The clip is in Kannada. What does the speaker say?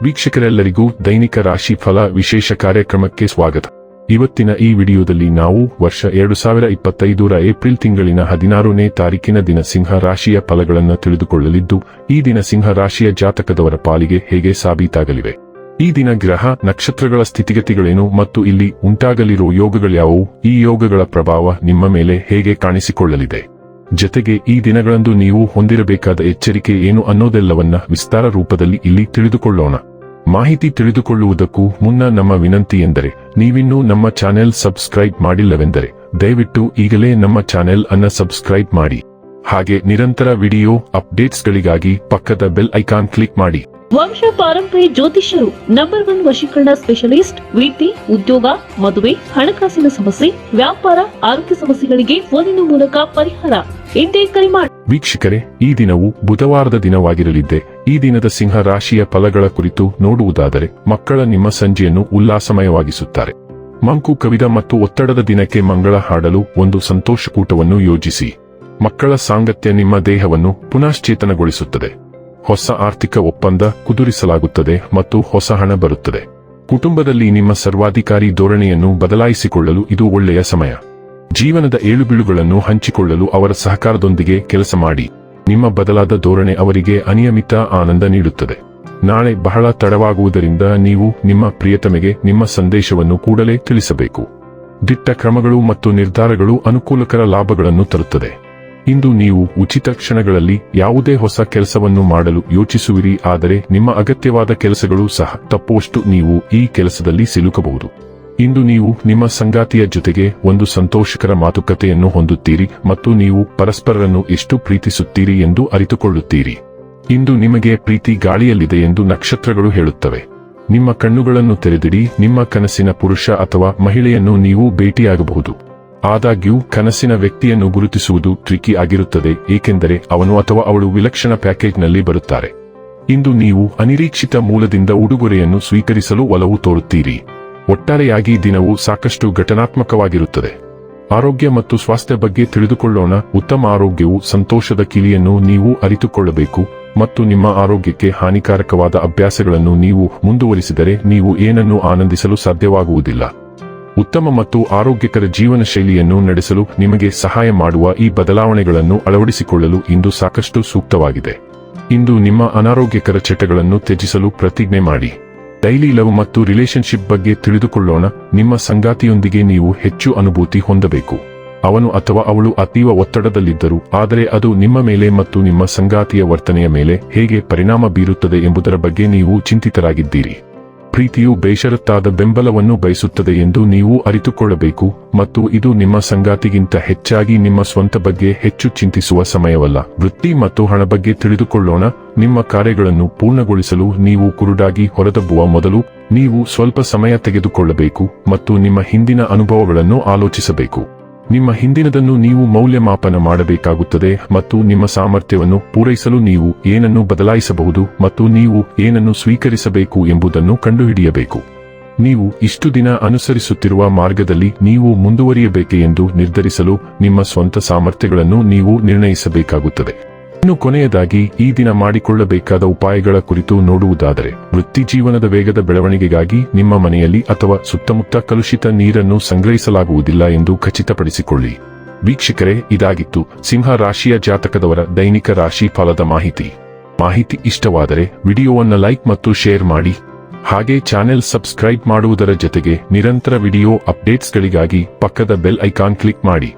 ವೀಕ್ಷಕರೆಲ್ಲರಿಗೂ ದೈನಿಕ ರಾಶಿ ಫಲ ವಿಶೇಷ ಕಾರ್ಯಕ್ರಮಕ್ಕೆ ಸ್ವಾಗತ. ಇವತ್ತಿನ ಈ ವಿಡಿಯೋದಲ್ಲಿ ನಾವು ವರ್ಷ 2025ರ ಏಪ್ರಿಲ್ ತಿಂಗಳಿನ 16ನೇ ತಾರೀಕಿನ ದಿನ ಸಿಂಹ ರಾಶಿಯ ಫಲಗಳನ್ನು ತಿಳಿದುಕೊಳ್ಳಲಿದ್ದು, ಈ ದಿನ ಸಿಂಹ ರಾಶಿಯ ಜಾತಕದವರ ಪಾಲಿಗೆ ಹೇಗೆ ಸಾಬೀತಾಗಲಿವೆ, ಈ ದಿನ ಗ್ರಹ ನಕ್ಷತ್ರಗಳ ಸ್ಥಿತಿಗತಿಗಳೇನು ಮತ್ತು ಇಲ್ಲಿ ಉಂಟಾಗಲಿರುವ ಯೋಗಗಳ್ಯಾವುವು, ಈ ಯೋಗಗಳ ಪ್ರಭಾವ ನಿಮ್ಮ ಮೇಲೆ ಹೇಗೆ ಕಾಣಿಸಿಕೊಳ್ಳಲಿದೆ, ಜತೆಗೆ ಈ ದಿನಗಳಂದು ನೀವು ಹೊಂದಿರಬೇಕಾದ ಎಚ್ಚರಿಕೆ ಏನು ಅನ್ನೋದೆಲ್ಲವನ್ನ ವಿಸ್ತಾರ ರೂಪದಲ್ಲಿ ಇಲ್ಲಿ ತಿಳಿದುಕೊಳ್ಳೋಣ. ಮಾಹಿತಿ ತಿಳಿದುಕೊಳ್ಳುವುದಕ್ಕೂ ಮುನ್ನ ನಮ್ಮ ವಿನಂತಿ ಎಂದರೆ, ನೀವಿನ್ನೂ ನಮ್ಮ ಚಾನೆಲ್ ಸಬ್ಸ್ಕ್ರೈಬ್ ಮಾಡಿಲ್ಲವೆಂದರೆ ದಯವಿಟ್ಟು ಈಗಲೇ ನಮ್ಮ ಚಾನೆಲ್ ಅನ್ನು ಸಬ್ಸ್ಕ್ರೈಬ್ ಮಾಡಿ. ಹಾಗೆ ನಿರಂತರ ವಿಡಿಯೋ ಅಪ್ಡೇಟ್ಸ್ಗಳಿಗಾಗಿ ಪಕ್ಕದ ಬೆಲ್ ಐಕಾನ್ ಕ್ಲಿಕ್ ಮಾಡಿ. ವಂಶ ಪಾರಂಪರ್ಯ ಜ್ಯೋತಿಷ್ಯರು ನಂಬರ್ 1 ವಶೀಕರಣ ಸ್ಪೆಷಲಿಸ್ಟ್. ವೃತ್ತಿ, ಉದ್ಯೋಗ, ಮದುವೆ, ಹಣಕಾಸಿನ ಸಮಸ್ಯೆ, ವ್ಯಾಪಾರ, ಆರೋಗ್ಯ ಸಮಸ್ಯೆಗಳಿಗೆ ಫೋನಿನ ಮೂಲಕ ಪರಿಹಾರ. ಇಂದೇ ಕರೆ ಮಾಡಿ. ವೀಕ್ಷಕರೇ, ಈ ದಿನವು ಬುಧವಾರದ ದಿನವಾಗಿರಲಿದ್ದೆ. ಈ ದಿನದ ಸಿಂಹ ರಾಶಿಯ ಫಲಗಳ ಕುರಿತು ನೋಡುವುದಾದರೆ, ಮಕ್ಕಳ ನಿಮ್ಮ ಸಂಜೆಯನ್ನು ಉಲ್ಲಾಸಮಯವಾಗಿಸುತ್ತಾರೆ. ಮಂಕು ಕವಿದ ಮತ್ತು ಒತ್ತಡದ ದಿನಕ್ಕೆ ಮಂಗಳ ಹಾಡಲು ಒಂದು ಸಂತೋಷಕೂಟವನ್ನು ಯೋಜಿಸಿ. ಮಕ್ಕಳ ಸಾಂಗತ್ಯ ನಿಮ್ಮ ದೇಹವನ್ನು ಪುನಶ್ಚೇತನಗೊಳಿಸುತ್ತದೆ. ಹೊಸ ಆರ್ಥಿಕ ಒಪ್ಪಂದ ಕುದುರಿಸಲಾಗುತ್ತದೆ ಮತ್ತು ಹೊಸ ಹಣ ಬರುತ್ತದೆ. ಕುಟುಂಬದಲ್ಲಿ ನಿಮ್ಮ ಸರ್ವಾಧಿಕಾರಿ ಧೋರಣೆಯನ್ನು ಬದಲಾಯಿಸಿಕೊಳ್ಳಲು ಇದು ಒಳ್ಳೆಯ ಸಮಯ. ಜೀವನದ ಏಳುಬೀಳುಗಳನ್ನು ಹಂಚಿಕೊಳ್ಳಲು ಅವರ ಸಹಕಾರದೊಂದಿಗೆ ಕೆಲಸ ಮಾಡಿ. ನಿಮ್ಮ ಬದಲಾದ ಧೋರಣೆ ಅವರಿಗೆ ಅನಿಯಮಿತ ಆನಂದ ನೀಡುತ್ತದೆ. ನಾಳೆ ಬಹಳ ತಡವಾಗುವುದರಿಂದ ನೀವು ನಿಮ್ಮ ಪ್ರಿಯತಮೆಗೆ ನಿಮ್ಮ ಸಂದೇಶವನ್ನು ಕೂಡಲೇ ತಿಳಿಸಬೇಕು. ದಿಟ್ಟ ಕ್ರಮಗಳು ಮತ್ತು ನಿರ್ಧಾರಗಳು ಅನುಕೂಲಕರ ಲಾಭಗಳನ್ನು ತರುತ್ತದೆ. ಇಂದು ನೀವು ಉಚಿತ ಕ್ಷಣಗಳಲ್ಲಿ ಯಾವುದೇ ಹೊಸ ಕೆಲಸವನ್ನು ಮಾಡಲು ಯೋಚಿಸುವಿರಿ, ಆದರೆ ನಿಮ್ಮ ಅಗತ್ಯವಾದ ಕೆಲಸಗಳು ಸಹ ತಪ್ಪುವಷ್ಟು ನೀವು ಈ ಕೆಲಸದಲ್ಲಿ ಸಿಲುಕಬಹುದು. ಇಂದು ನೀವು ನಿಮ್ಮ ಸಂಗಾತಿಯ ಜೊತೆಗೆ ಒಂದು ಸಂತೋಷಕರ ಮಾತುಕತೆಯನ್ನು ಹೊಂದುತ್ತೀರಿ ಮತ್ತು ನೀವು ಪರಸ್ಪರರನ್ನು ಎಷ್ಟು ಪ್ರೀತಿಸುತ್ತೀರಿ ಎಂದು ಅರಿತುಕೊಳ್ಳುತ್ತೀರಿ. ಇಂದು ನಿಮಗೆ ಪ್ರೀತಿ ಗಾಳಿಯಲ್ಲಿದೆ ಎಂದು ನಕ್ಷತ್ರಗಳು ಹೇಳುತ್ತವೆ. ನಿಮ್ಮ ಕಣ್ಣುಗಳನ್ನು ತೆರೆದಿಡಿ, ನಿಮ್ಮ ಕನಸಿನ ಪುರುಷ ಅಥವಾ ಮಹಿಳೆಯನ್ನು ನೀವು ಭೇಟಿಯಾಗಬಹುದು. ಆದಾಗ್ಯೂ ಕನಸಿನ ವ್ಯಕ್ತಿಯನ್ನು ಗುರುತಿಸುವುದು ಟ್ರಿಕಿ ಆಗಿರುತ್ತದೆ, ಏಕೆಂದರೆ ಅವನು ಅಥವಾ ಅವಳು ವಿಲಕ್ಷಣ ಪ್ಯಾಕೇಜ್ನಲ್ಲಿ ಬರುತ್ತಾರೆ. ಇಂದು ನೀವು ಅನಿರೀಕ್ಷಿತ ಮೂಲದಿಂದ ಉಡುಗೊರೆಯನ್ನು ಸ್ವೀಕರಿಸಲು ಒಲವು ತೋರುತ್ತೀರಿ. ಒಟ್ಟಾರೆಯಾಗಿ ದಿನವು ಸಾಕಷ್ಟು ಘಟನಾತ್ಮಕವಾಗಿರುತ್ತದೆ. ಆರೋಗ್ಯ ಮತ್ತು ಸ್ವಾಸ್ಥ್ಯ ಬಗ್ಗೆ ತಿಳಿದುಕೊಳ್ಳೋಣ. ಉತ್ತಮ ಆರೋಗ್ಯವು ಸಂತೋಷದ ಕಿಲಿಯನ್ನು ನೀವು ಅರಿತುಕೊಳ್ಳಬೇಕು ಮತ್ತು ನಿಮ್ಮ ಆರೋಗ್ಯಕ್ಕೆ ಹಾನಿಕಾರಕವಾದ ಅಭ್ಯಾಸಗಳನ್ನು ನೀವು ಮುಂದುವರಿಸಿದರೆ ನೀವು ಏನನ್ನೂ ಆನಂದಿಸಲು ಸಾಧ್ಯವಾಗುವುದಿಲ್ಲ. ಉತ್ತಮ ಮತ್ತು ಆರೋಗ್ಯಕರ ಜೀವನ ಶೈಲಿಯನ್ನು ನಡೆಸಲು ನಿಮಗೆ ಸಹಾಯ ಮಾಡುವ ಈ ಬದಲಾವಣೆಗಳನ್ನು ಅಳವಡಿಸಿಕೊಳ್ಳಲು ಇಂದು ಸಾಕಷ್ಟು ಸೂಕ್ತವಾಗಿದೆ. ಇಂದು ನಿಮ್ಮ ಅನಾರೋಗ್ಯಕರ ಚಟಗಳನ್ನು ತ್ಯಜಿಸಲು ಪ್ರತಿಜ್ಞೆ ಮಾಡಿ. ಡೈಲಿ ಲವ್ ಮತ್ತು ರಿಲೇಶನ್ಶಿಪ್ ಬಗ್ಗೆ ತಿಳಿದುಕೊಳ್ಳೋಣ. ನಿಮ್ಮ ಸಂಗಾತಿಯೊಂದಿಗೆ ನೀವು ಹೆಚ್ಚು ಅನುಭೂತಿ ಹೊಂದಬೇಕು. ಅವನು ಅಥವಾ ಅವಳು ಅತೀವ ಒತ್ತಡದಲ್ಲಿದ್ದರು, ಆದರೆ ಅದು ನಿಮ್ಮ ಮೇಲೆ ಮತ್ತು ನಿಮ್ಮ ಸಂಗಾತಿಯ ವರ್ತನೆಯ ಮೇಲೆ ಹೇಗೆ ಪರಿಣಾಮ ಬೀರುತ್ತದೆ ಎಂಬುದರ ಬಗ್ಗೆ ನೀವು ಚಿಂತಿತರಾಗಿದ್ದೀರಿ. ಪ್ರೀತಿಯು ಬೇಷರತ್ತಾದ ಬೆಂಬಲವನ್ನು ಬಯಸುತ್ತದೆ ಎಂದು ನೀವು ಅರಿತುಕೊಳ್ಳಬೇಕು ಮತ್ತು ಇದು ನಿಮ್ಮ ಸಂಗಾತಿಗಿಂತ ಹೆಚ್ಚಾಗಿ ನಿಮ್ಮ ಸ್ವಂತ ಬಗ್ಗೆ ಹೆಚ್ಚು ಚಿಂತಿಸುವ ಸಮಯವಲ್ಲ. ವೃತ್ತಿ ಮತ್ತು ಹಣ ಬಗ್ಗೆ ತಿಳಿದುಕೊಳ್ಳೋಣ. ನಿಮ್ಮ ಕಾರ್ಯಗಳನ್ನು ಪೂರ್ಣಗೊಳಿಸಲು ನೀವು ಕುರುಡಾಗಿ ಹೊರದಬ್ಬುವ ಮೊದಲು ನೀವು ಸ್ವಲ್ಪ ಸಮಯ ತೆಗೆದುಕೊಳ್ಳಬೇಕು ಮತ್ತು ನಿಮ್ಮ ಹಿಂದಿನ ಅನುಭವಗಳನ್ನು ಆಲೋಚಿಸಬೇಕು. ನಿಮ್ಮ ಹಿಂದಿನದನ್ನು ನೀವು ಮೌಲ್ಯಮಾಪನ ಮಾಡಬೇಕಾಗುತ್ತದೆ ಮತ್ತು ನಿಮ್ಮ ಸಾಮರ್ಥ್ಯವನ್ನು ಪೂರೈಸಲು ನೀವು ಏನನ್ನು ಬದಲಾಯಿಸಬಹುದು ಮತ್ತು ನೀವು ಏನನ್ನು ಸ್ವೀಕರಿಸಬೇಕು ಎಂಬುದನ್ನು ಕಂಡುಹಿಡಿಯಬೇಕು. ನೀವು ಇಷ್ಟು ದಿನ ಅನುಸರಿಸುತ್ತಿರುವ ಮಾರ್ಗದಲ್ಲಿ ನೀವು ಮುಂದುವರಿಯಬೇಕೆ ಎಂದು ನಿರ್ಧರಿಸಲು ನಿಮ್ಮ ಸ್ವಂತ ಸಾಮರ್ಥ್ಯಗಳನ್ನು ನೀವು ನಿರ್ಣಯಿಸಬೇಕಾಗುತ್ತದೆ. ಇನ್ನು ಕೊನೆಯದಾಗಿ ಈ ದಿನ ಮಾಡಿಕೊಳ್ಳಬೇಕಾದ ಉಪಾಯಗಳ ಕುರಿತು ನೋಡುವುದಾದರೆ, ವೃತ್ತಿ ಜೀವನದ ವೇಗದ ಬೆಳವಣಿಗೆಗಾಗಿ ನಿಮ್ಮ ಮನೆಯಲ್ಲಿ ಅಥವಾ ಸುತ್ತಮುತ್ತ ಕಲುಷಿತ ನೀರನ್ನು ಸಂಗ್ರಹಿಸಲಾಗುವುದಿಲ್ಲ ಎಂದು ಖಚಿತಪಡಿಸಿಕೊಳ್ಳಿ. ವೀಕ್ಷಕರೇ, ಇದಾಗಿತ್ತು ಸಿಂಹ ರಾಶಿಯ ಜಾತಕದವರ ದೈನಿಕ ರಾಶಿ ಫಲದ ಮಾಹಿತಿ ಇಷ್ಟವಾದರೆ ವಿಡಿಯೋವನ್ನು ಲೈಕ್ ಮತ್ತು ಶೇರ್ ಮಾಡಿ. ಹಾಗೆ ಚಾನೆಲ್ ಸಬ್ಸ್ಕ್ರೈಬ್ ಮಾಡುವುದರ ಜೊತೆಗೆ ನಿರಂತರ ವಿಡಿಯೋ ಅಪ್ಡೇಟ್ಸ್ಗಳಿಗಾಗಿ ಪಕ್ಕದ ಬೆಲ್ ಐಕಾನ್ ಕ್ಲಿಕ್ ಮಾಡಿ.